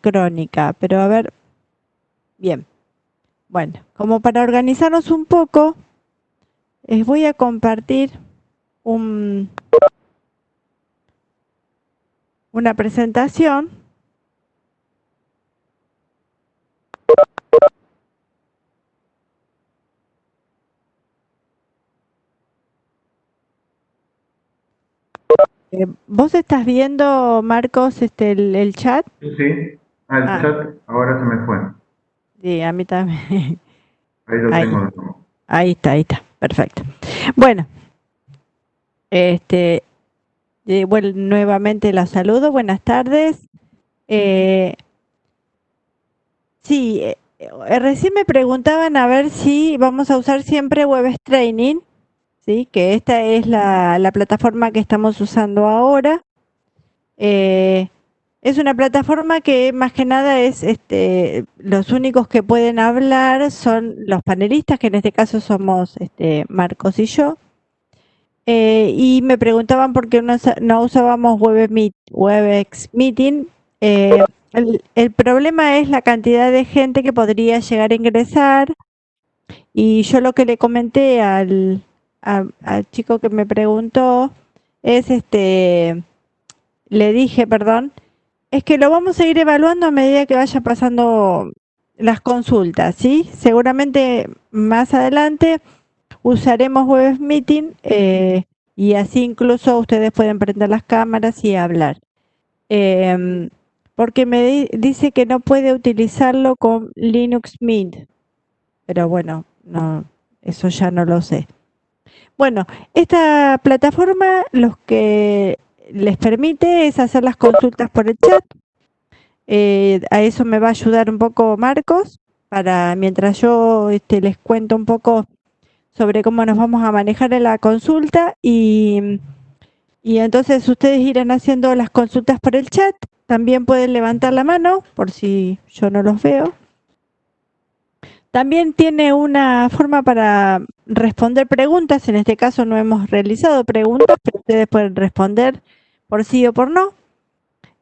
asincrónica, pero a ver, bien. Bueno, como para organizarnos un poco, les voy a compartir un, una presentación. ¿Vos estás viendo, Marcos, el chat? Sí, sí. Al Ah, chat ahora se me fue. sí, a mí también. Ahí lo Ahí, tengo de nuevo. ahí está, perfecto. Bueno, este, bueno, nuevamente la saludo, buenas tardes. Eh, sí, recién me preguntaban a ver si vamos a usar siempre Web Training, ¿sí? Que esta es la plataforma que estamos usando ahora. Eh, es una plataforma que más que nada es, los únicos que pueden hablar son los panelistas, que en este caso somos Marcos y yo. Y me preguntaban por qué no usábamos Webex Meeting. El problema es la cantidad de gente que podría llegar a ingresar. Y yo lo que le comenté al chico que me preguntó es, le dije, perdón, es que lo vamos a ir evaluando a medida que vaya pasando las consultas, ¿sí? Seguramente más adelante usaremos Web Meeting, y así incluso ustedes pueden prender las cámaras y hablar. Porque dice que no puede utilizarlo con Linux Mint, pero bueno, no, eso ya no lo sé. Bueno, esta plataforma los que les permite es hacer las consultas por el chat. A eso me va a ayudar un poco Marcos, para mientras yo les cuento un poco sobre cómo nos vamos a manejar en la consulta y entonces ustedes irán haciendo las consultas por el chat. También pueden levantar la mano por si yo no los veo. También tiene una forma para responder preguntas. En este caso no hemos realizado preguntas, pero ustedes pueden responder por sí o por no.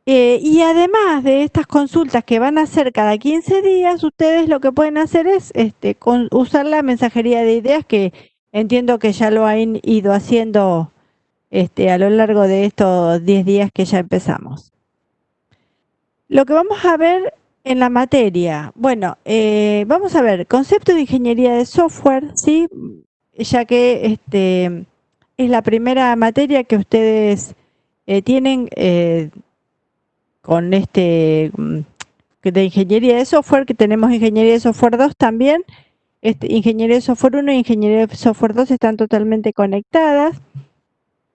Y además de estas consultas que van a hacer cada 15 días, ustedes lo que pueden hacer es usar la mensajería de ideas, que entiendo que ya lo han ido haciendo a lo largo de estos 10 días que ya empezamos. Lo que vamos a ver en la materia, bueno, vamos a ver concepto de ingeniería de software, ¿sí? Ya que es la primera materia que ustedes tienen con de ingeniería de software, que tenemos ingeniería de software 2 también. Ingeniería de software 1 y ingeniería de software 2 están totalmente conectadas.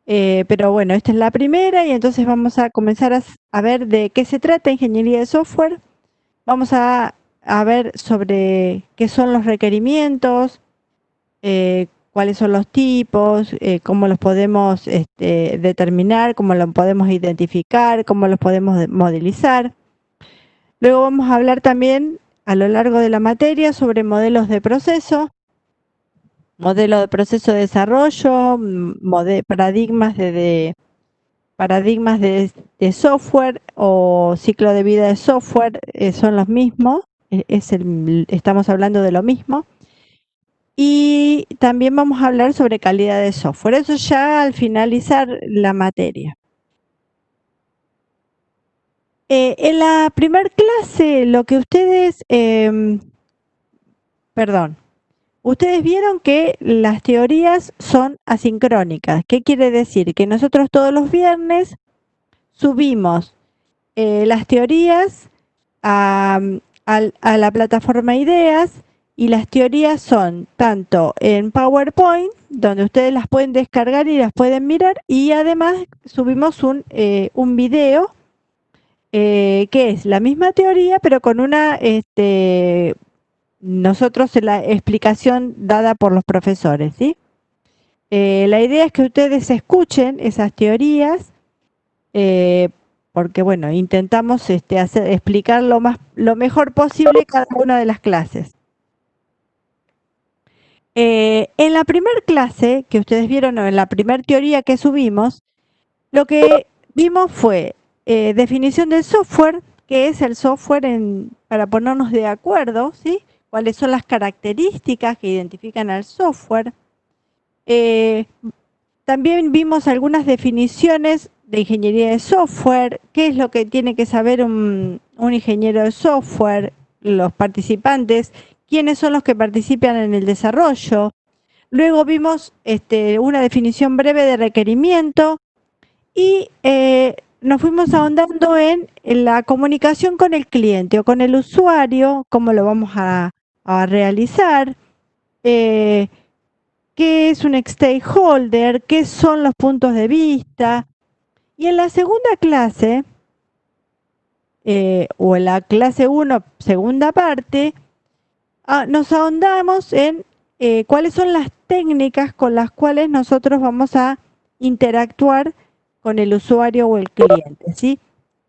Pero bueno, esta es la primera y entonces vamos a comenzar a ver de qué se trata ingeniería de software. Vamos a ver sobre qué son los requerimientos, cuáles son los tipos, cómo los podemos determinar, cómo los podemos identificar, cómo los podemos modelizar. Luego vamos a hablar también a lo largo de la materia sobre modelos de proceso, modelo de proceso de desarrollo, paradigmas de software o ciclo de vida de software, son los mismos, estamos hablando de lo mismo. Y también vamos a hablar sobre calidad de software, eso ya al finalizar la materia. En la primer clase, lo que ustedes, perdón, ustedes vieron que las teorías son asincrónicas. ¿Qué quiere decir? Que nosotros todos los viernes subimos las teorías a, a la plataforma Ideas, y las teorías son tanto en PowerPoint, donde ustedes las pueden descargar y las pueden mirar, y además subimos un video que es la misma teoría, pero con una, nosotros la explicación dada por los profesores, ¿sí? La idea es que ustedes escuchen esas teorías, eh, porque bueno, intentamos explicar lo mejor posible cada una de las clases. En la primera clase que ustedes vieron, o en la primera teoría que subimos, lo que vimos fue definición del software, qué es el software para ponernos de acuerdo, ¿sí? Cuáles son las características que identifican al software. También vimos algunas definiciones de ingeniería de software, qué es lo que tiene que saber un ingeniero de software, los participantes, quiénes son los que participan en el desarrollo. Luego vimos una definición breve de requerimiento y nos fuimos ahondando en la comunicación con el cliente o con el usuario, cómo lo vamos a realizar, qué es un stakeholder, qué son los puntos de vista. Y en la segunda clase, o en la clase 1, segunda parte, nos ahondamos en cuáles son las técnicas con las cuales nosotros vamos a interactuar con el usuario o el cliente, ¿sí?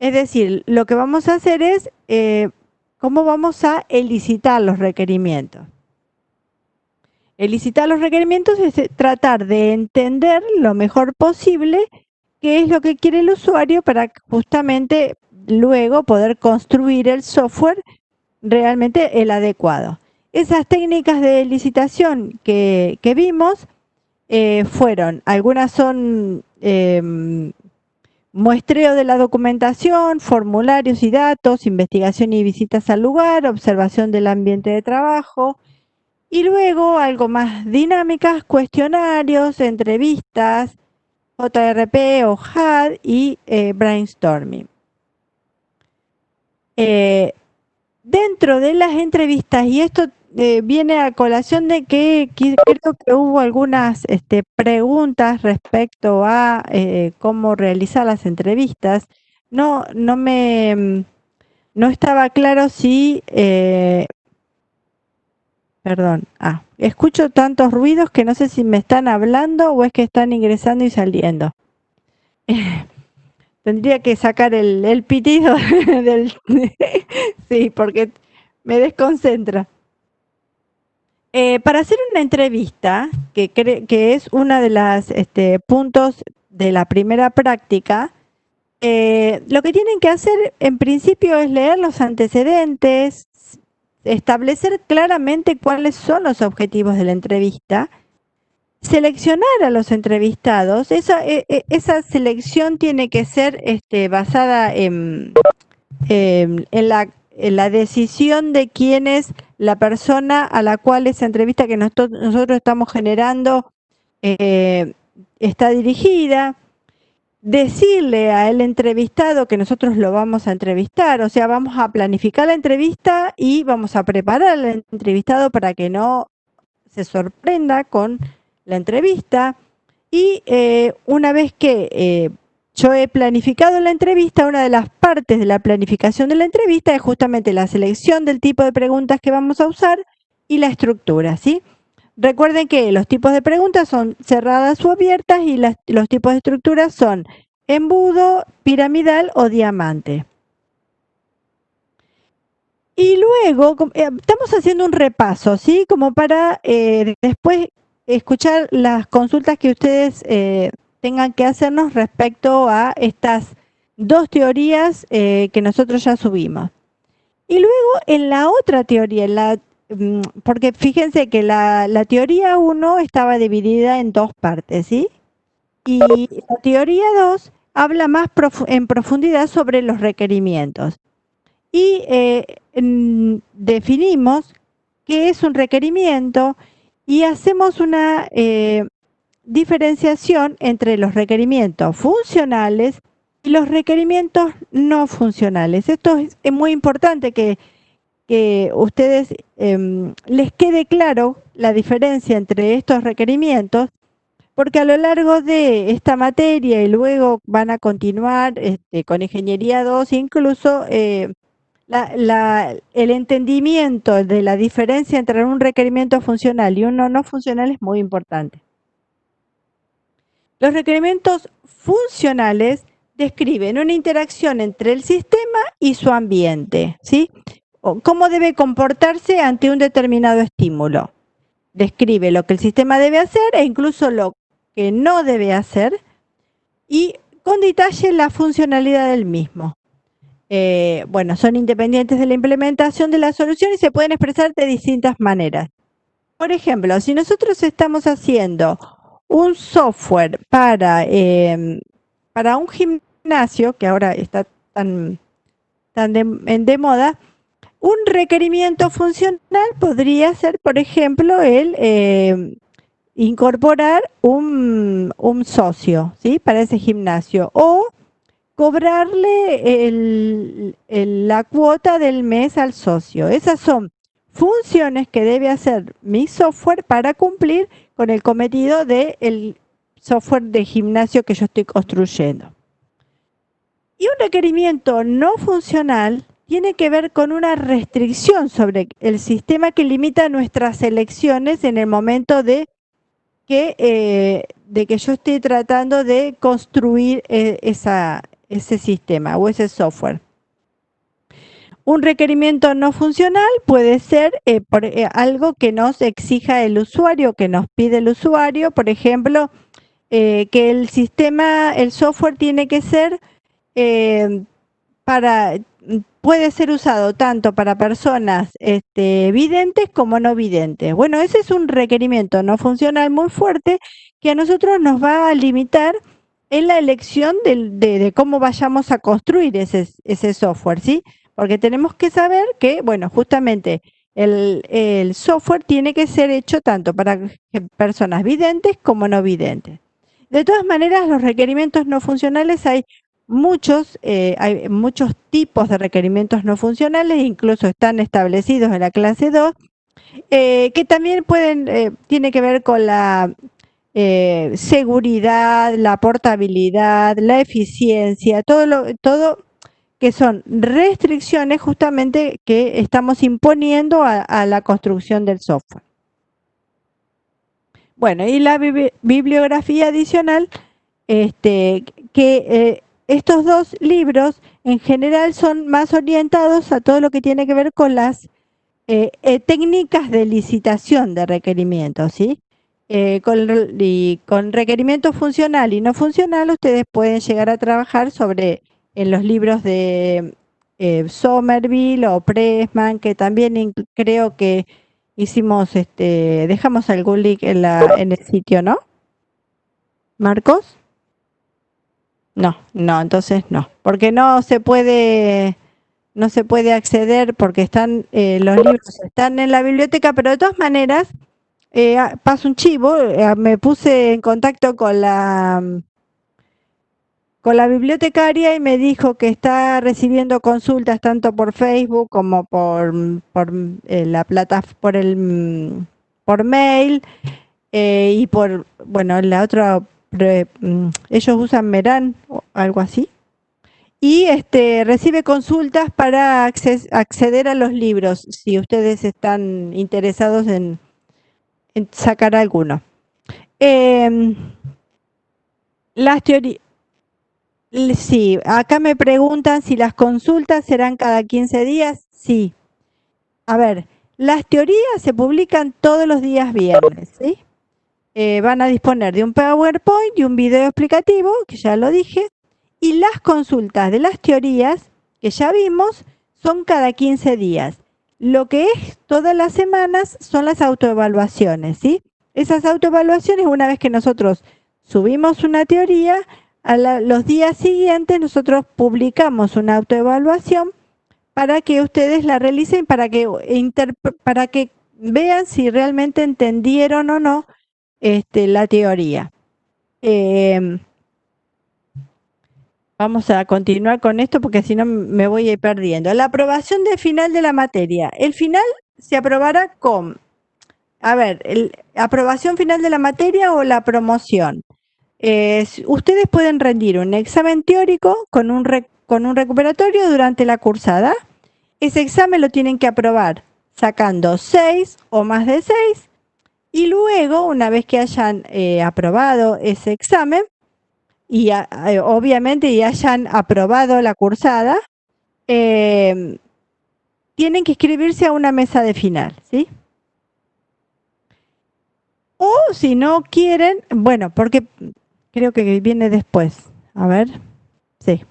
Es decir, lo que vamos a hacer es cómo vamos a elicitar los requerimientos. Elicitar los requerimientos es tratar de entender lo mejor posible qué es lo que quiere el usuario para justamente luego poder construir el software realmente el adecuado. Esas técnicas de licitación que vimos fueron, algunas son muestreo de la documentación, formularios y datos, investigación y visitas al lugar, observación del ambiente de trabajo, y luego algo más dinámicas, cuestionarios, entrevistas, JRP o HAD y brainstorming. Dentro de las entrevistas, y esto viene a colación de que creo que hubo algunas preguntas respecto a cómo realizar las entrevistas. No estaba claro si... perdón. Escucho tantos ruidos que no sé si me están hablando o es que están ingresando y saliendo. Tendría que sacar el pitido del... sí, porque me desconcentra. Para hacer una entrevista, que es uno de los puntos de la primera práctica, lo que tienen que hacer en principio es leer los antecedentes, establecer claramente cuáles son los objetivos de la entrevista, seleccionar a los entrevistados. Esa selección tiene que ser basada en la decisión de quién es la persona a la cual esa entrevista que nosotros estamos generando está dirigida. Decirle al entrevistado que nosotros lo vamos a entrevistar, o sea, vamos a planificar la entrevista y vamos a preparar al entrevistado para que no se sorprenda con la entrevista. Y una vez que yo he planificado la entrevista, una de las partes de la planificación de la entrevista es justamente la selección del tipo de preguntas que vamos a usar y la estructura, ¿sí? Recuerden que los tipos de preguntas son cerradas o abiertas y los tipos de estructuras son embudo, piramidal o diamante. Y luego estamos haciendo un repaso, ¿sí? Como para después escuchar las consultas que ustedes tengan que hacernos respecto a estas dos teorías que nosotros ya subimos. Y luego en la otra teoría, porque fíjense que la teoría 1 estaba dividida en dos partes, ¿sí? Y la teoría 2 habla más en profundidad sobre los requerimientos. Y definimos qué es un requerimiento y hacemos una diferenciación entre los requerimientos funcionales y los requerimientos no funcionales. Esto es muy importante que ustedes les quede claro la diferencia entre estos requerimientos, porque a lo largo de esta materia y luego van a continuar con Ingeniería 2, incluso el entendimiento de la diferencia entre un requerimiento funcional y uno no funcional es muy importante. Los requerimientos funcionales describen una interacción entre el sistema y su ambiente, ¿sí? O cómo debe comportarse ante un determinado estímulo. Describe lo que el sistema debe hacer e incluso lo que no debe hacer y con detalle la funcionalidad del mismo. bueno, son independientes de la implementación de la solución y se pueden expresar de distintas maneras. Por ejemplo, si nosotros estamos haciendo un software para un gimnasio, que ahora está tan de moda, un requerimiento funcional podría ser, por ejemplo, el incorporar un socio, ¿sí? Para ese gimnasio o cobrarle la cuota del mes al socio. Esas son funciones que debe hacer mi software para cumplir con el cometido del software de gimnasio que yo estoy construyendo. Y un requerimiento no funcional tiene que ver con una restricción sobre el sistema que limita nuestras elecciones en el momento de que yo estoy tratando de construir ese sistema o ese software. Un requerimiento no funcional puede ser algo que nos exija el usuario, que nos pide el usuario, por ejemplo, que el software tiene que ser puede ser usado tanto para personas videntes como no videntes. Bueno, ese es un requerimiento no funcional muy fuerte que a nosotros nos va a limitar en la elección de cómo vayamos a construir ese software, ¿sí? Porque tenemos que saber que, bueno, justamente el software tiene que ser hecho tanto para personas videntes como no videntes. De todas maneras, los requerimientos no funcionales hay muchos tipos de requerimientos no funcionales, incluso están establecidos en la clase 2, que también tiene que ver con la seguridad, la portabilidad, la eficiencia, todo que son restricciones justamente que estamos imponiendo a la construcción del software. Bueno, y la bibliografía adicional, que estos dos libros en general son más orientados a todo lo que tiene que ver con las técnicas de licitación de requerimientos, ¿sí? Con requerimiento funcional y no funcional, ustedes pueden llegar a trabajar en los libros de Somerville o Pressman, que también creo que dejamos algún link en el sitio, ¿no? ¿Marcos? No, entonces no, porque no se puede acceder porque los libros están en la biblioteca, pero de todas maneras, paso un chivo, me puse en contacto con la bibliotecaria y me dijo que está recibiendo consultas tanto por Facebook como por mail y bueno, la otra, ellos usan Meran o algo así. Y recibe consultas para acceder a los libros, si ustedes están interesados en sacar alguno. Las teorías. Sí, acá me preguntan si las consultas serán cada 15 días. Sí. A ver, las teorías se publican todos los días viernes, ¿sí? Van a disponer de un PowerPoint y un video explicativo, que ya lo dije, y las consultas de las teorías, que ya vimos, son cada 15 días. Lo que es todas las semanas son las autoevaluaciones, ¿sí? Esas autoevaluaciones, una vez que nosotros subimos una teoría, los días siguientes nosotros publicamos una autoevaluación para que ustedes la realicen, para que vean si realmente entendieron o no la teoría. Vamos a continuar con esto porque si no me voy a ir perdiendo. La aprobación del final de la materia. El final se aprobará con, aprobación final de la materia o la promoción. Ustedes pueden rendir un examen teórico con un recuperatorio durante la cursada. Ese examen lo tienen que aprobar sacando 6 o más de 6. Y luego, una vez que hayan aprobado ese examen, y obviamente y hayan aprobado la cursada, tienen que inscribirse a una mesa de final, ¿sí? O si no quieren, bueno, porque creo que viene después, a ver, sí.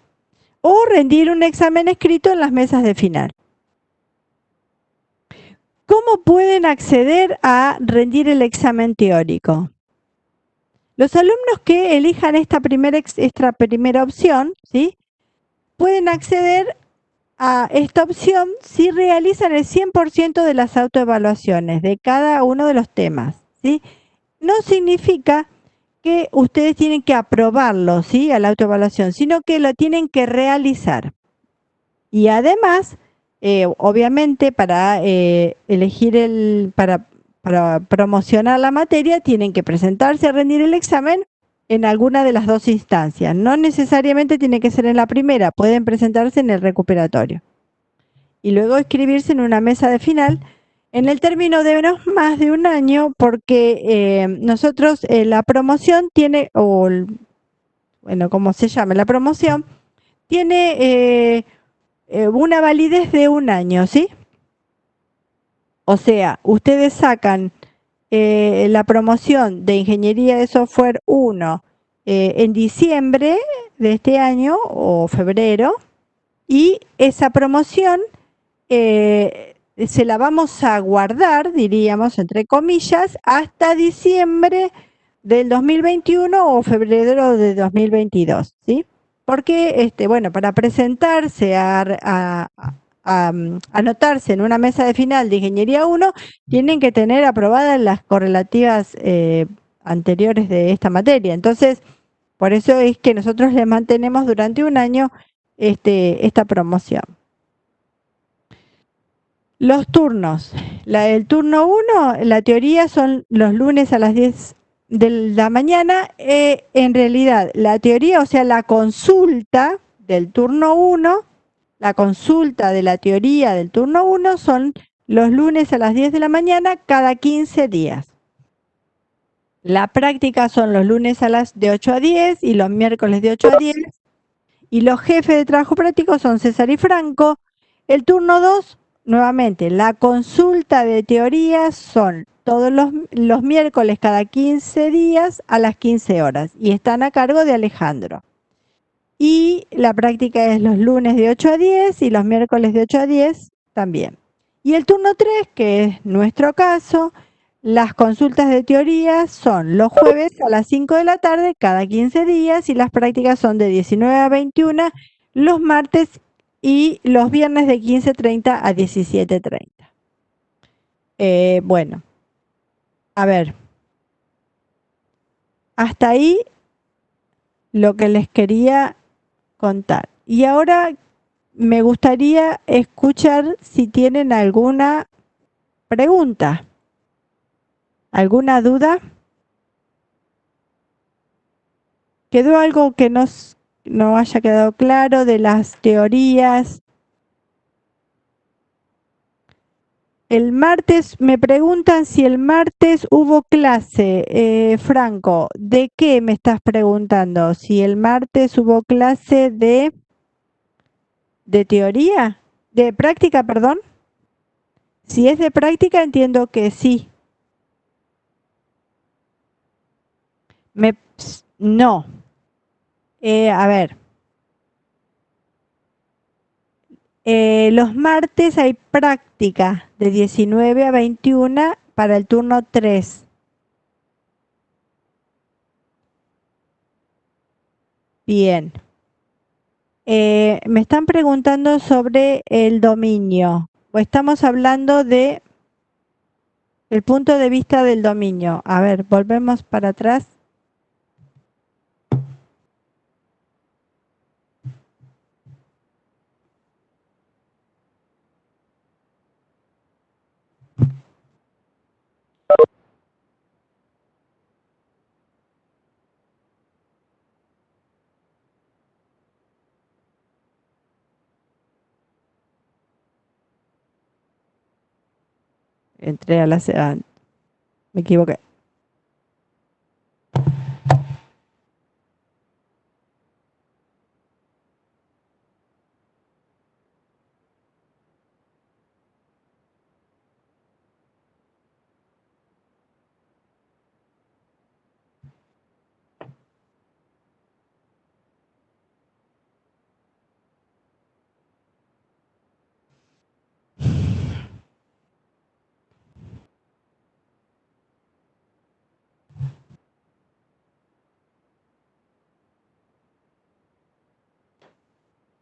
o rendir un examen escrito en las mesas de final. ¿Cómo pueden acceder a rendir el examen teórico? Los alumnos que elijan esta primera opción, ¿sí?, pueden acceder a esta opción si realizan el 100% de las autoevaluaciones de cada uno de los temas, ¿sí? No significa que ustedes tienen que aprobarlo, ¿sí?, a la autoevaluación, sino que lo tienen que realizar. Y además, obviamente, para elegir para promocionar la materia, tienen que presentarse a rendir el examen en alguna de las dos instancias. No necesariamente tiene que ser en la primera, pueden presentarse en el recuperatorio. Y luego inscribirse en una mesa de final en el término de más de un año, porque nosotros la promoción tiene, bueno, como se llama, la promoción tiene una validez de un año, ¿sí? O sea, ustedes sacan la promoción de Ingeniería de Software 1 en diciembre de este año o febrero, y esa promoción se la vamos a guardar, diríamos, entre comillas, hasta diciembre del 2021 o febrero de 2022, ¿sí? Porque, bueno, para presentarse a anotarse en una mesa de final de Ingeniería 1, tienen que tener aprobadas las correlativas anteriores de esta materia. Entonces, por eso es que nosotros le mantenemos durante un año esta promoción. Los turnos. El turno 1, la teoría son los lunes a las 10 de la mañana. En realidad, la teoría, o sea, la consulta del turno 1, la consulta de la teoría del turno 1 son los lunes a las 10 de la mañana cada 15 días. La práctica son los lunes de 8 a 10 y los miércoles de 8 a 10. Y los jefes de trabajo práctico son César y Franco. El turno 2, nuevamente, la consulta de teorías son todos los miércoles cada 15 días a las 15 horas y están a cargo de Alejandro. Y la práctica es los lunes de 8 a 10 y los miércoles de 8 a 10 también. Y el turno 3, que es nuestro caso, las consultas de teoría son los jueves a las 5 de la tarde cada 15 días y las prácticas son de 19 a 21 los martes y los viernes de 15:30 a 17:30. Bueno, a ver, hasta ahí lo que les quería contar. Y ahora me gustaría escuchar si tienen alguna pregunta, alguna duda. ¿Quedó algo que no haya quedado claro de las teorías? El martes, me preguntan si el martes hubo clase. Franco, ¿de qué me estás preguntando? Si el martes hubo clase de teoría, de práctica, perdón. Si es de práctica, entiendo que sí. No. A ver. Los martes hay práctica de 19 a 21 para el turno 3. Bien. Me están preguntando sobre el dominio. O estamos hablando de el punto de vista del dominio. A ver, volvemos para atrás. Entré a la... me equivoqué.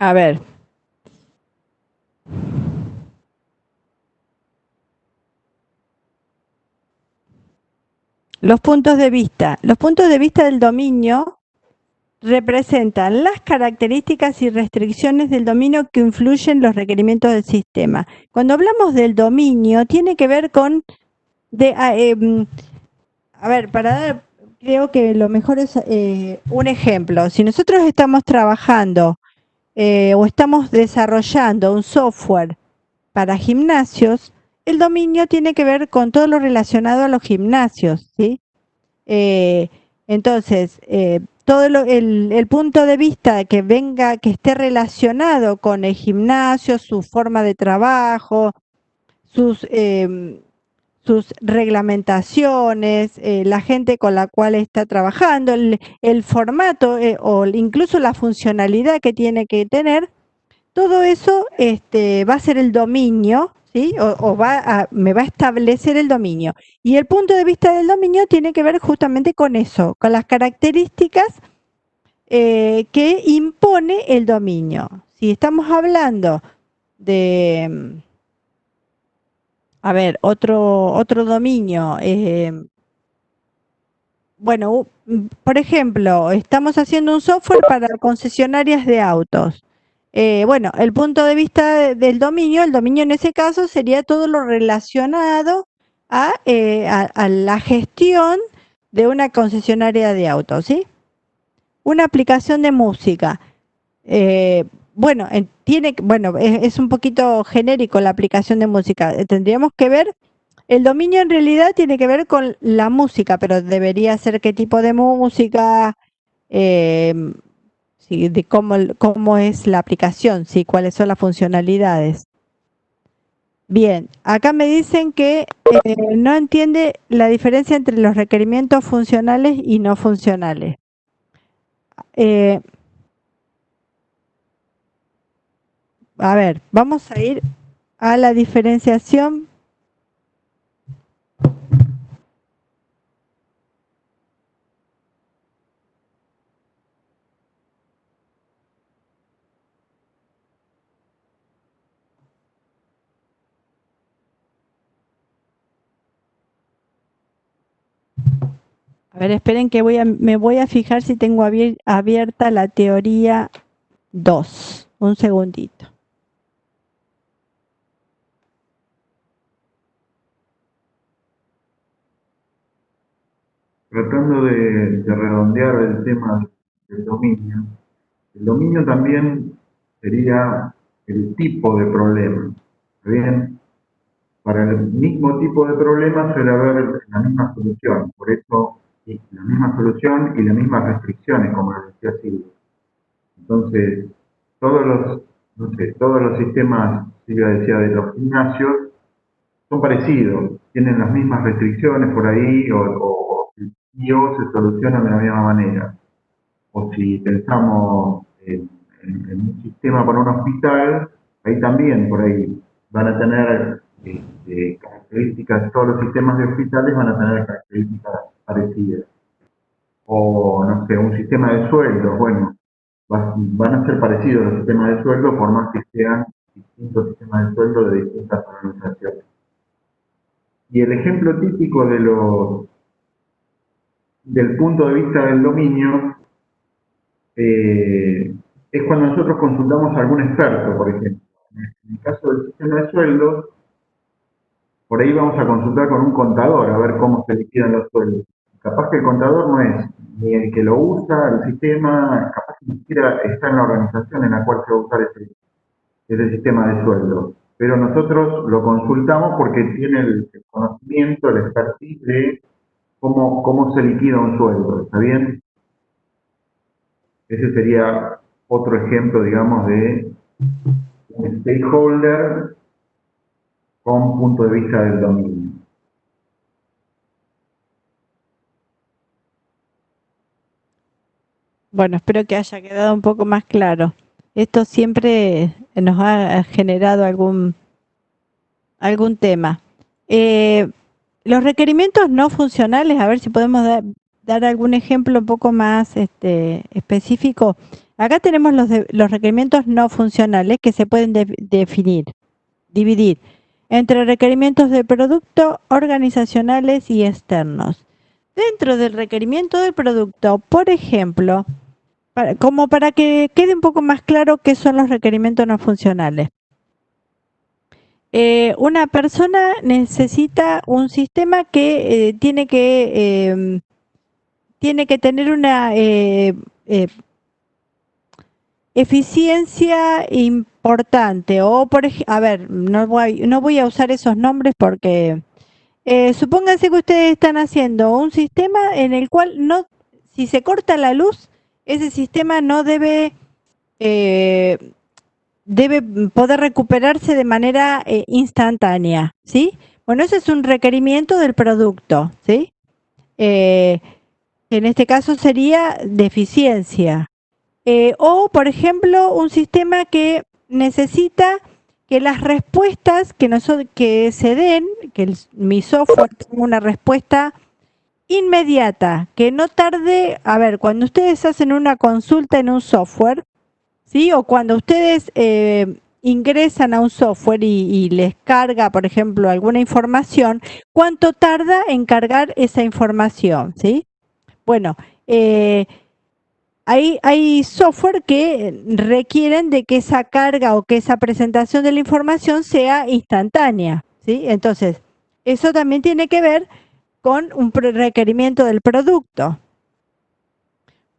A ver. Los puntos de vista. Los puntos de vista del dominio representan las características y restricciones del dominio que influyen en los requerimientos del sistema. Cuando hablamos del dominio, tiene que ver con... a ver, para dar, creo que lo mejor es un ejemplo. Si nosotros estamos trabajando o estamos desarrollando un software para gimnasios, el dominio tiene que ver con todo lo relacionado a los gimnasios, ¿sí? Entonces, todo el punto de vista que venga, que esté relacionado con el gimnasio, su forma de trabajo, sus reglamentaciones, la gente con la cual está trabajando, el formato o incluso la funcionalidad que tiene que tener, todo eso va a ser el dominio, ¿sí? O me va a establecer el dominio. Y el punto de vista del dominio tiene que ver justamente con eso, con las características que impone el dominio. Si estamos hablando de, a ver, otro dominio, bueno, por ejemplo, estamos haciendo un software para concesionarias de autos. Bueno, el punto de vista del dominio, el dominio en ese caso sería todo lo relacionado a la gestión de una concesionaria de autos, ¿sí? Una aplicación de música. Bueno, es un poquito genérico la aplicación de música. Tendríamos que ver, el dominio en realidad tiene que ver con la música, pero debería ser qué tipo de música, sí, de cómo es la aplicación, sí, cuáles son las funcionalidades. Bien, acá me dicen que no entiende la diferencia entre los requerimientos funcionales y no funcionales. A ver, vamos a ir a la diferenciación. A ver, esperen que me voy a fijar si tengo abierta la teoría 2. Un segundito. Tratando de redondear el tema del dominio, el dominio también sería el tipo de problema. ¿Está bien? Para el mismo tipo de problema suele haber la misma solución. Por eso, la misma solución y las mismas restricciones, como decía Silvia. Entonces, todos los sistemas, Silvia decía, de los gimnasios, son parecidos, tienen las mismas restricciones por ahí, o se solucionan de la misma manera. O si pensamos en un sistema para un hospital, ahí también por ahí van a tener características, todos los sistemas de hospitales van a tener características parecidas. O, no sé, un sistema de sueldos, bueno, van a ser parecidos los sistemas de sueldo por más que sean distintos sistemas de sueldo de distintas organizaciones. Y el ejemplo típico del punto de vista del dominio es cuando nosotros consultamos a algún experto, por ejemplo. En el caso del sistema de sueldos, por ahí vamos a consultar con un contador a ver cómo se liquidan los sueldos. Capaz que el contador no es ni el que lo usa, el sistema, capaz que ni siquiera está en la organización en la cual se va a usar ese sistema de sueldos. Pero nosotros lo consultamos porque tiene el conocimiento, el expertise de cómo se liquida un sueldo, ¿está bien? Ese sería otro ejemplo, digamos, de un stakeholder con punto de vista del dominio. Bueno, espero que haya quedado un poco más claro. Esto siempre nos ha generado algún tema. Los requerimientos no funcionales, a ver si podemos dar algún ejemplo un poco más específico. Acá tenemos los requerimientos no funcionales que se pueden dividir entre requerimientos de producto, organizacionales y externos. Dentro del requerimiento del producto, por ejemplo, como para que quede un poco más claro qué son los requerimientos no funcionales. Una persona necesita un sistema que tiene que tener una eficiencia importante, o por ejemplo, a ver, no voy a usar esos nombres porque supónganse que ustedes están haciendo un sistema en el cual si se corta la luz, ese sistema no debe poder recuperarse de manera instantánea, ¿sí? Bueno, ese es un requerimiento del producto, ¿sí? En este caso sería de eficiencia. O, por ejemplo, un sistema que necesita que las respuestas que se den, que mi software tenga una respuesta inmediata, que no tarde. A ver, cuando ustedes hacen una consulta en un software, ¿sí? O cuando ustedes ingresan a un software y les carga, por ejemplo, alguna información, ¿cuánto tarda en cargar esa información? ¿Sí? Bueno, hay software que requieren de que esa carga o que esa presentación de la información sea instantánea, ¿sí? Entonces, eso también tiene que ver con un requerimiento del producto.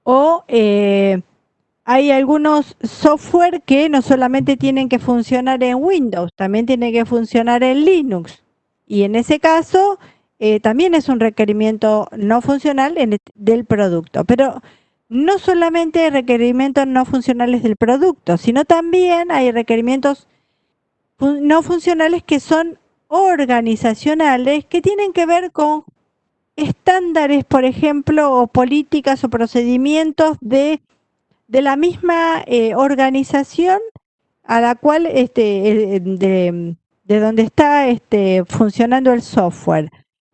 O hay algunos software que no solamente tienen que funcionar en Windows, también tienen que funcionar en Linux. Y en ese caso, también es un requerimiento no funcional del producto. Pero no solamente hay requerimientos no funcionales del producto, sino también hay requerimientos no funcionales que son organizacionales, que tienen que ver con estándares, por ejemplo, o políticas o procedimientos de la misma organización a la cual de donde está funcionando el software.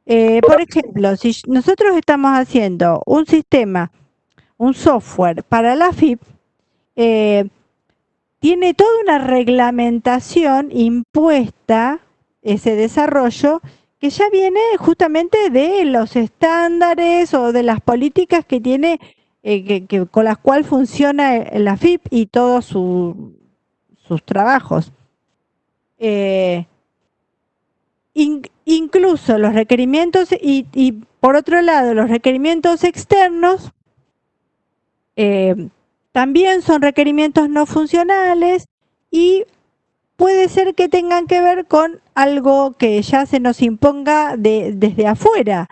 Por ejemplo, si nosotros estamos haciendo un sistema, un software para la FIP, tiene toda una reglamentación impuesta, ese desarrollo, que ya viene justamente de los estándares o de las políticas que tiene, con las cuales funciona la FIP y todos sus trabajos. Incluso los requerimientos y por otro lado los requerimientos externos también son requerimientos no funcionales y puede ser que tengan que ver con algo que ya se nos imponga desde afuera.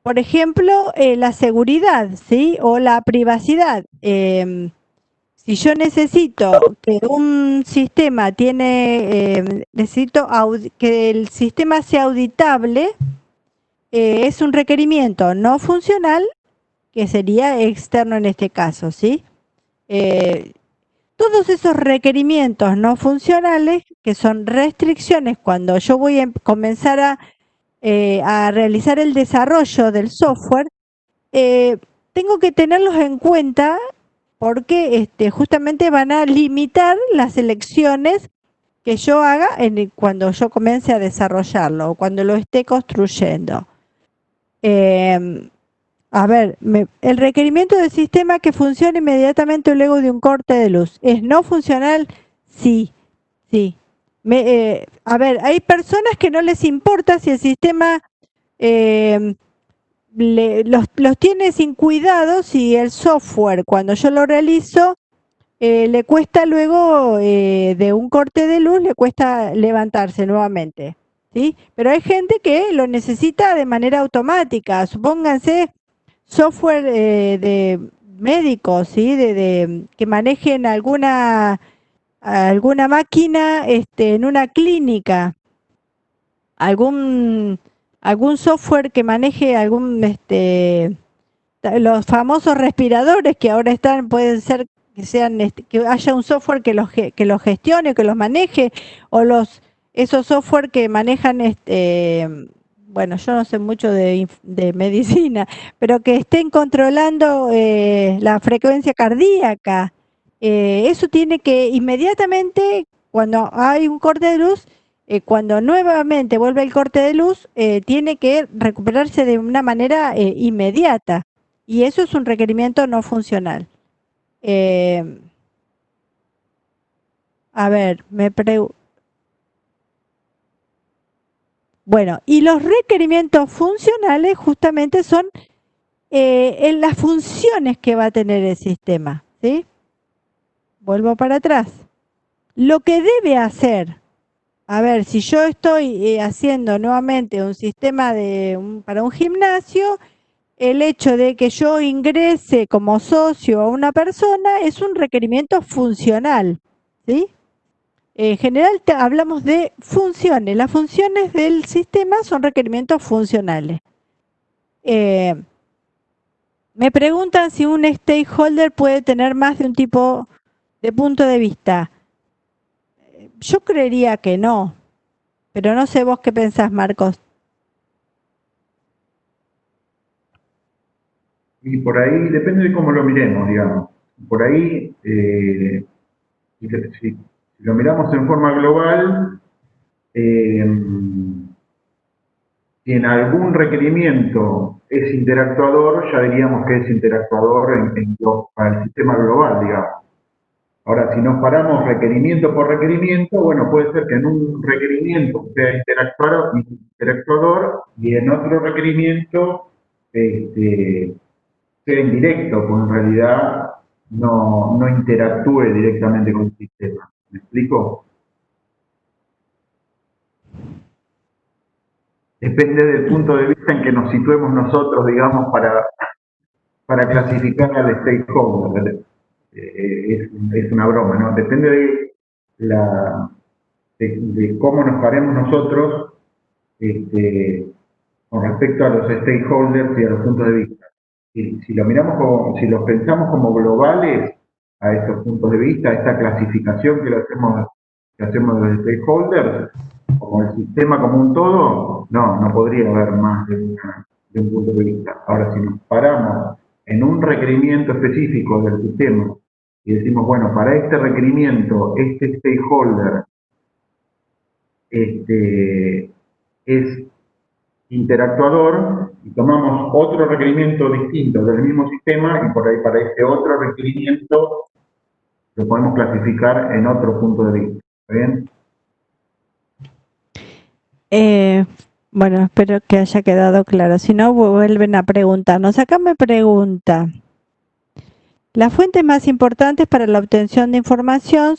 Por ejemplo, la seguridad, ¿sí? O la privacidad. Si yo necesito que un sistema necesito que el sistema sea auditable, es un requerimiento no funcional que sería externo en este caso, ¿sí? Todos esos requerimientos no funcionales, que son restricciones cuando yo voy a comenzar a realizar el desarrollo del software, tengo que tenerlos en cuenta porque justamente van a limitar las elecciones que yo haga cuando yo comience a desarrollarlo o cuando lo esté construyendo. A ver, el requerimiento del sistema que funcione inmediatamente luego de un corte de luz. ¿Es no funcional? Sí, sí. A ver, hay personas que no les importa si el sistema los tiene sin cuidado, si el software cuando yo lo realizo le cuesta luego de un corte de luz, le cuesta levantarse nuevamente, ¿sí? Pero hay gente que lo necesita de manera automática. Supónganse software de médicos, ¿sí? Que manejen alguna máquina en una clínica, algún software que maneje los famosos respiradores que ahora pueden ser que sean que haya un software que los gestione, que los maneje, o esos software que manejan bueno, yo no sé mucho de medicina, pero que estén controlando la frecuencia cardíaca. Eso tiene que inmediatamente, cuando hay un corte de luz, cuando nuevamente vuelve el corte de luz, tiene que recuperarse de una manera inmediata. Y eso es un requerimiento no funcional. Eh, a ver, bueno, y los requerimientos funcionales justamente son en las funciones que va a tener el sistema, ¿sí? Vuelvo para atrás. Lo que debe hacer, a ver, si yo estoy haciendo nuevamente un sistema para un gimnasio, el hecho de que yo ingrese como socio a una persona es un requerimiento funcional, ¿sí? En general hablamos de funciones. Las funciones del sistema son requerimientos funcionales. Me preguntan si un stakeholder puede tener más de un tipo de punto de vista. Yo creería que no, pero no sé vos qué pensás, Marcos. Y por ahí depende de cómo lo miremos, digamos. Por ahí, si lo miramos en forma global, eh, si en algún requerimiento es interactuador, ya diríamos que es interactuador para el sistema global, digamos. Ahora, si nos paramos requerimiento por requerimiento, bueno, puede ser que en un requerimiento sea interactuador y en otro requerimiento sea indirecto, porque en realidad no interactúe directamente con el sistema. ¿Me explico? Depende del punto de vista en que nos situemos nosotros, digamos, para clasificar al stakeholder. Es una broma, ¿no? Depende de cómo nos paremos nosotros con respecto a los stakeholders y a los puntos de vista. Si lo miramos si los pensamos como globales a estos puntos de vista, a esta clasificación que hacemos de los stakeholders, como el sistema como un todo, no podría haber más de un punto de vista. Ahora, si nos paramos en un requerimiento específico del sistema y decimos, bueno, para este requerimiento, este stakeholder es interactuador, y tomamos otro requerimiento distinto del mismo sistema y por ahí para este otro requerimiento lo podemos clasificar en otro punto de vista. ¿Está bien? Bueno, espero que haya quedado claro. Si no, vuelven a preguntarnos. Acá me pregunta. Las fuentes más importantes para la obtención de información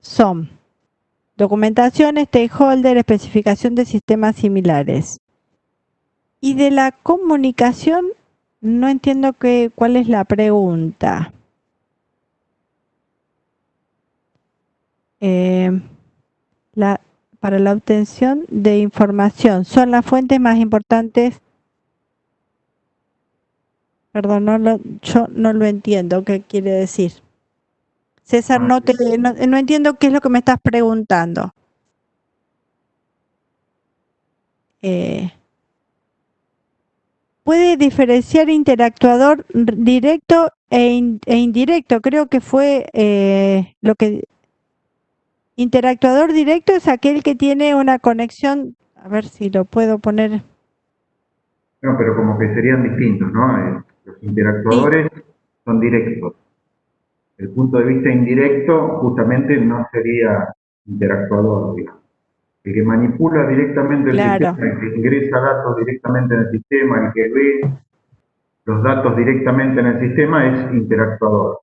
son documentación, stakeholder, especificación de sistemas similares. Y de la comunicación, no entiendo cuál es la pregunta. Para la obtención de información, ¿son las fuentes más importantes? Perdón, yo no lo entiendo, ¿qué quiere decir? César, no entiendo qué es lo que me estás preguntando. Puede diferenciar interactuador directo e indirecto. Creo que fue lo que... Interactuador directo es aquel que tiene una conexión... A ver si lo puedo poner... No, pero como que serían distintos, ¿no? Los interactuadores son directos. El punto de vista indirecto justamente no sería interactuador, digamos. El que manipula directamente el sistema, el que ingresa datos directamente en el sistema, el que ve los datos directamente en el sistema es interactuador.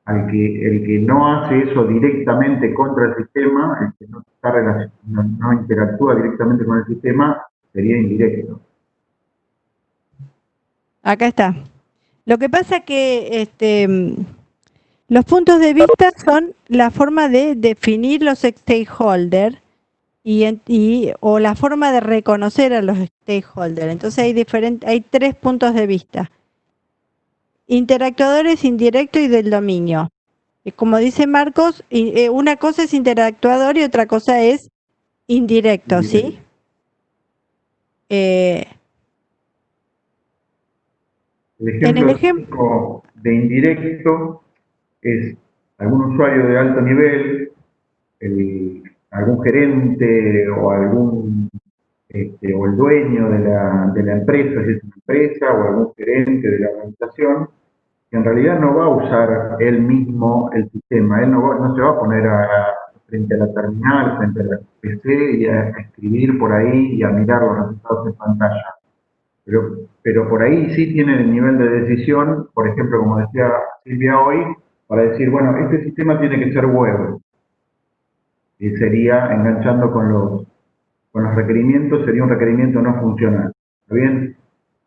El que no hace eso directamente contra el sistema, el que no interactúa directamente con el sistema, sería indirecto. Acá está. Lo que pasa que los puntos de vista son la forma de definir los stakeholders o la forma de reconocer a los stakeholders. Entonces hay tres puntos de vista. Interactuadores, indirecto y del dominio. Como dice Marcos, una cosa es interactuador y otra cosa es indirecto, ¿sí? Eh, El en el ejemplo ejemplo, típico de indirecto es algún usuario de alto nivel, algún gerente o o el dueño de la empresa, si es una empresa, o algún gerente de la organización, que en realidad no va a usar él mismo el sistema, él no se va a poner frente a la terminal, frente a la PC y a escribir por ahí y a mirar los resultados de pantalla. Pero por ahí sí tienen el nivel de decisión, por ejemplo, como decía Silvia hoy, para decir, bueno, este sistema tiene que ser web, y sería enganchando con los requerimientos, sería un requerimiento no funcional. ¿Está bien?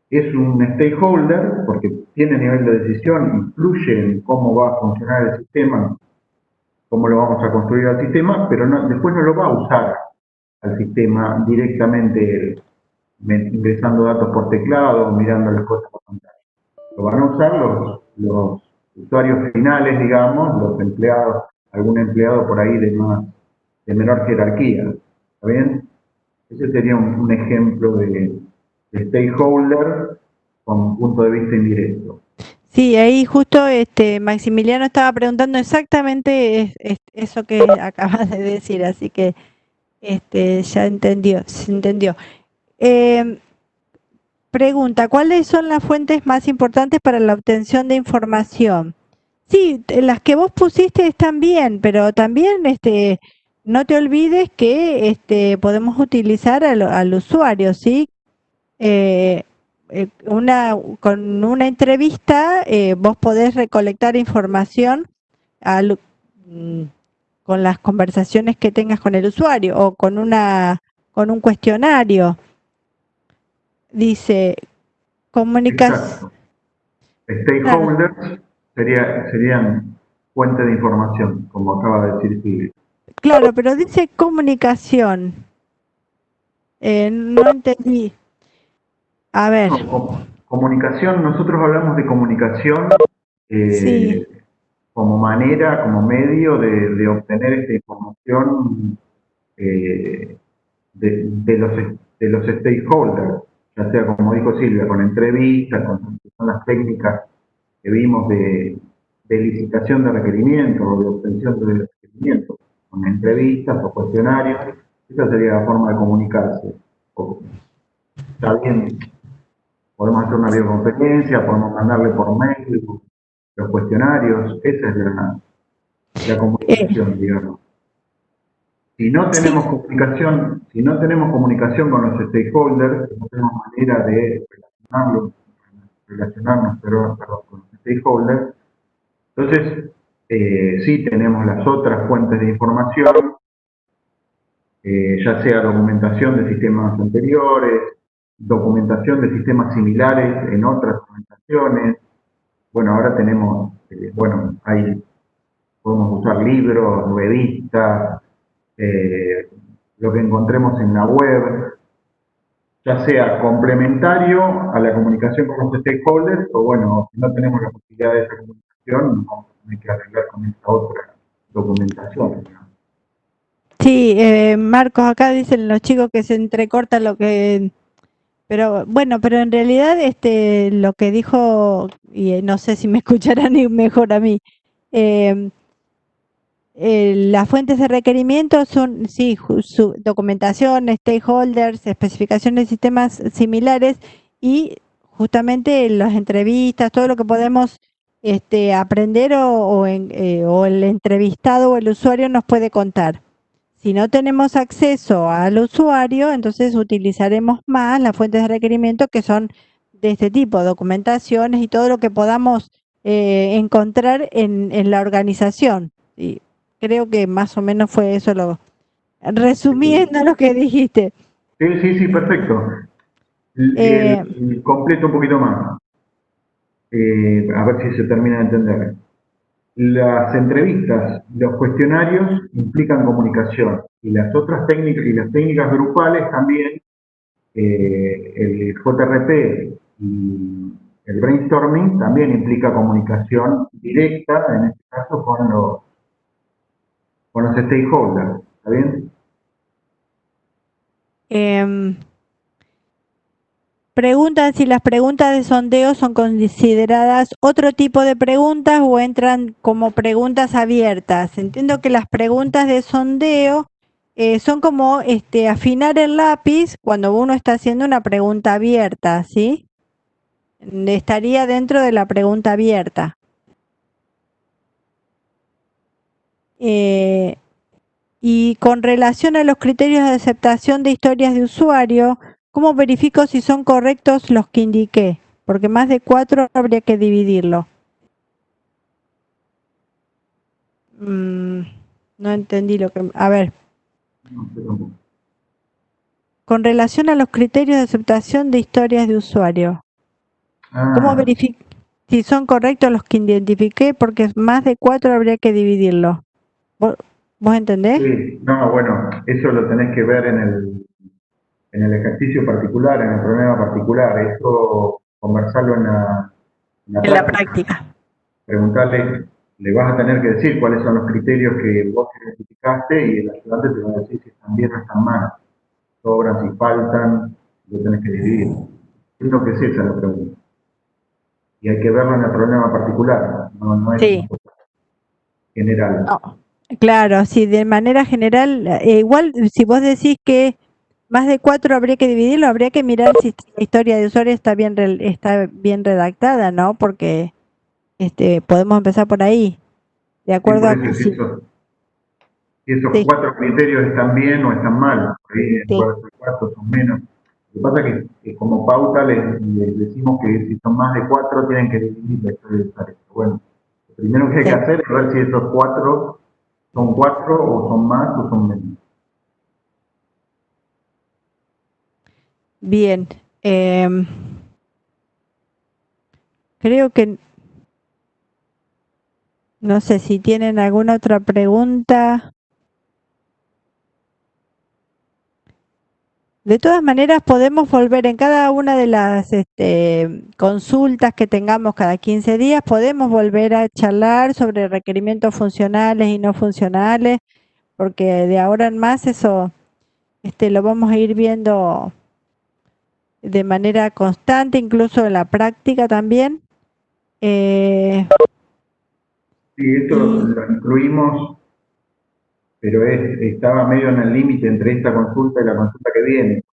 Es un stakeholder porque tiene nivel de decisión, influye en cómo va a funcionar el sistema, cómo lo vamos a construir al sistema, pero después no lo va a usar al sistema directamente ingresando datos por teclado, mirando las cosas por pantalla. Lo van a usar los usuarios finales, digamos, los empleados, algún empleado por ahí de menor jerarquía. ¿Está bien? Ese sería un ejemplo de stakeholder con punto de vista indirecto. sí, ahí justo Maximiliano estaba preguntando exactamente eso que acabas de decir, así que ya entendió, se entendió. Eh, Pregunta, ¿cuáles son las fuentes más importantes para la obtención de información? Sí, las que vos pusiste están bien, pero también no te olvides que podemos utilizar al usuario, ¿sí? Eh, con una entrevista vos podés recolectar información al- mm, con las conversaciones que tengas con el usuario o con un cuestionario. Dice, comunicas. Exacto. Claro, Stakeholders serían fuentes de información, como acaba de decir Silvia. claro, pero dice comunicación. No entendí. A ver, No, comunicación, nosotros hablamos de comunicación sí, eh, como manera, como medio de obtener esta información eh, de los stakeholders, ya sea como dijo Silvia, con entrevistas, con las técnicas que vimos de licitación de requerimientos o de obtención de requerimientos, con entrevistas o cuestionarios, esa sería la forma de comunicarse. O, está bien, podemos hacer una videoconferencia, podemos mandarle por mail los cuestionarios, esa es la eh, comunicación, digamos. sí, Si no tenemos comunicación con los stakeholders, si no tenemos manera de relacionarnos perdón, con los stakeholders, entonces sí tenemos las otras fuentes de información, ya sea documentación de sistemas anteriores, documentación de sistemas similares en otras documentaciones. Bueno, ahora tenemos, podemos usar libros, revistas, eh, lo que encontremos en la web, ya sea complementario a la comunicación con los stakeholders, o bueno, si no tenemos la posibilidad de esa comunicación, vamos a tener que arreglar con esta otra documentación. ¿No? sí, Marcos, acá dicen los chicos que se entrecorta lo que, pero bueno, pero en realidad lo que dijo, y no sé si me escucharán ni mejor a mí, eh, las fuentes de requerimiento son, sí, su documentación, stakeholders, especificaciones de sistemas similares y justamente las entrevistas, todo lo que podemos aprender o el entrevistado o el usuario nos puede contar. Si no tenemos acceso al usuario, entonces utilizaremos más las fuentes de requerimiento que son de este tipo, documentaciones y todo lo que podamos encontrar en la organización. Y creo que más o menos fue eso resumiendo lo que dijiste. Sí, sí, sí, perfecto. Eh, Completo un poquito más, a ver si se termina de entender. Las entrevistas, los cuestionarios implican comunicación y las otras técnicas y las técnicas grupales también, el JRP y el brainstorming también implica comunicación directa, en este caso con los stakeholders, ¿está bien? eh, Preguntan si las preguntas de sondeo son consideradas otro tipo de preguntas o entran como preguntas abiertas. Entiendo que las preguntas de sondeo son como afinar el lápiz cuando uno está haciendo una pregunta abierta, ¿sí? Estaría dentro de la pregunta abierta. Y con relación a los criterios de aceptación de historias de usuario, ¿cómo verifico si son correctos los que indiqué? Porque más de 4 habría que dividirlo. No entendí lo que... A ver. No sé tampoco. Con relación a los criterios de aceptación de historias de usuario, ¿cómo Ah, verifico si son correctos los que identifiqué? Porque más de 4 habría que dividirlo. ¿Vos entendés? sí, no, bueno, eso lo tenés que ver en el ejercicio particular, en el problema particular, eso conversarlo en la En la práctica, práctica. preguntarle, le vas a tener que decir cuáles son los criterios que vos identificaste y el ayudante te va a decir si están bien o están mal, sobran, si faltan, lo tenés que dividir. Creo que es esa la pregunta. Y hay que verlo en el problema particular, no es una Sí. cosa general. No. Claro, sí, de manera general, igual si vos decís que más de 4 habría que dividirlo, habría que mirar si la historia de usuario está bien redactada, ¿no? Porque podemos empezar por ahí. De Sí, acuerdo por a eso, sí, si esos sí, 4 criterios están bien o están mal, por ahí en sí, lugar de ser 4 son menos. Lo que pasa es que como pauta les decimos que si son más de 4 tienen que dividir la historia de usuario. Pero bueno, lo primero que hay que sí. hacer es ver si esos 4 son 4 o son más o son menos. Bien. Creo que no sé si tienen alguna otra pregunta. De todas maneras, podemos volver en cada una de las consultas que tengamos cada 15 días, podemos volver a charlar sobre requerimientos funcionales y no funcionales, porque de ahora en más eso lo vamos a ir viendo de manera constante, incluso en la práctica también. Sí, esto Y lo incluimos, pero estaba medio en el límite entre esta consulta y la consulta que viene.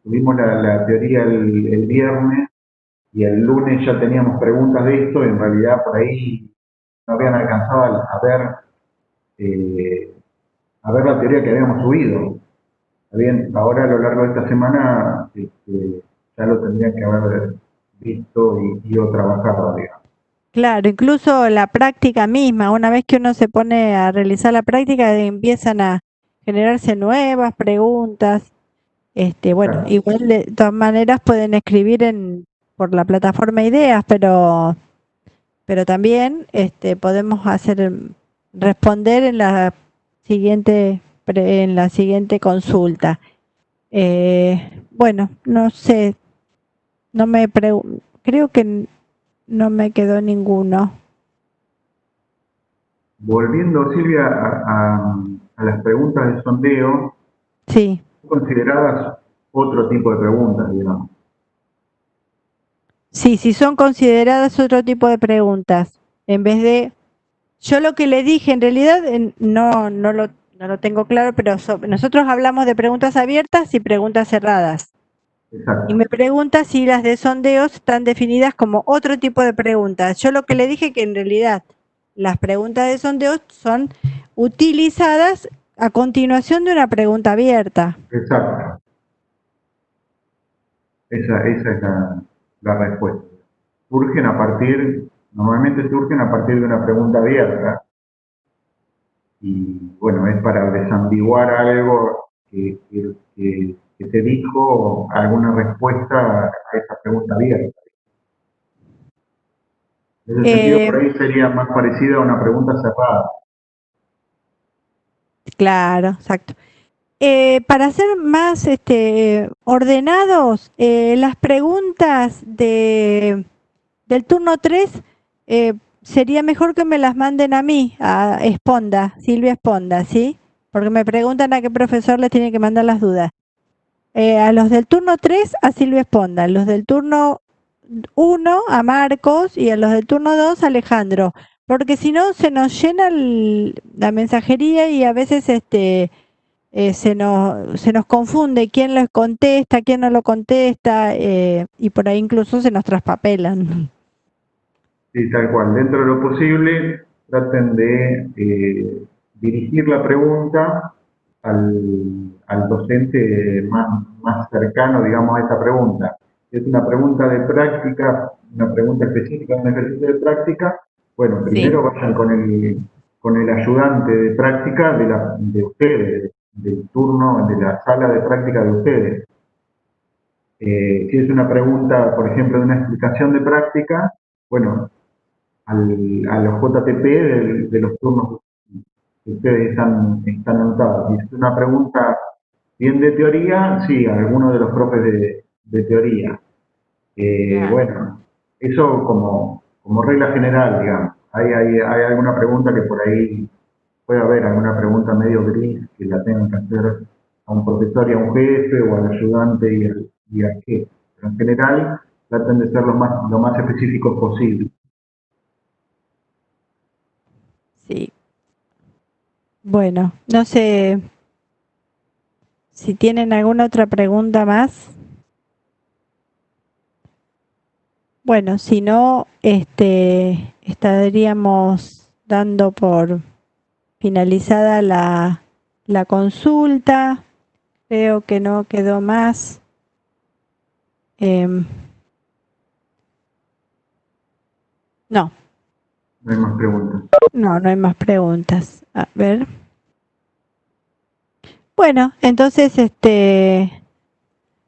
Tuvimos la teoría el viernes y el lunes ya teníamos preguntas de esto y en realidad por ahí no habían alcanzado eh, a ver la teoría que habíamos subido. Está bien, ahora a lo largo de esta semana ya lo tendrían que haber visto y o trabajado, digamos. claro, incluso la práctica misma, una vez que uno se pone a realizar la práctica, empiezan a generarse nuevas preguntas. Bueno, Claro. igual de todas maneras pueden escribir por la plataforma Ideas, pero también podemos responder en la siguiente consulta. Bueno, no sé, creo que no me quedó ninguno. Volviendo, Silvia, a las preguntas de sondeo, Sí. consideradas otro tipo de preguntas, digamos. Sí, sí son consideradas otro tipo de preguntas. En vez de, yo lo que le dije en realidad no lo tengo claro, pero nosotros hablamos de preguntas abiertas y preguntas cerradas. Y Exacto. me pregunta si las de sondeos están definidas como otro tipo de preguntas. Yo lo que le dije que en realidad las preguntas de sondeos son utilizadas a continuación de una pregunta abierta. Exacto. Esa es la respuesta. Normalmente surgen a partir de una pregunta abierta y bueno, es para desambiguar algo que te dijo alguna respuesta a esa pregunta abierta. En ese sentido, por Eh, ahí sería más parecida a una pregunta cerrada. claro, exacto. Para ser más ordenados, las preguntas del turno 3 sería mejor que me las manden a mí, a Esponda, Silvia Esponda, ¿sí? Porque me preguntan a qué profesor les tiene que mandar las dudas. A los del turno 3 a Silvia Esponda, a los del turno 1 a Marcos y a los del turno 2 a Alejandro, porque si no se nos llena la mensajería y a veces se nos confunde quién lo contesta, quién no lo contesta, y por ahí incluso se nos traspapelan. Sí, tal cual. Dentro de lo posible, traten de dirigir la pregunta al docente más cercano, digamos, a esta pregunta. Si es una pregunta de práctica, una pregunta específica, un ejercicio de práctica, bueno, primero Sí. vayan con el ayudante de práctica de ustedes, del turno, de la sala de práctica de ustedes. Si es una pregunta, por ejemplo, de una explicación de práctica, bueno, a los JTP de los turnos que ustedes están anotados. Si es una pregunta bien de teoría, sí, a alguno de los profes de teoría. Bueno, eso como regla general, digamos. Hay alguna pregunta que por ahí puede haber alguna pregunta medio gris que la tengan que hacer a un profesor y a un jefe o al ayudante y al jefe. Pero en general traten de ser lo más específicos posible. Sí. Bueno, no sé si tienen alguna otra pregunta más. Bueno, si no, estaríamos dando por finalizada la consulta. Creo que no quedó más. No, No hay más preguntas. no hay más preguntas. A ver. Bueno, entonces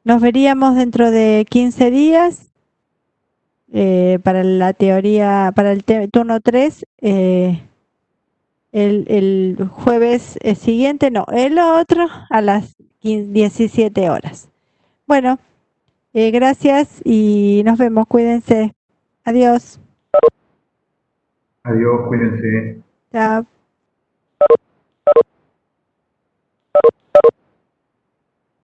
nos veríamos dentro de 15 días para la teoría, para el turno 3, el jueves siguiente, no, el otro a las 17 horas. Bueno, gracias y nos vemos, cuídense. Adiós. Adiós, cuídense. Chao.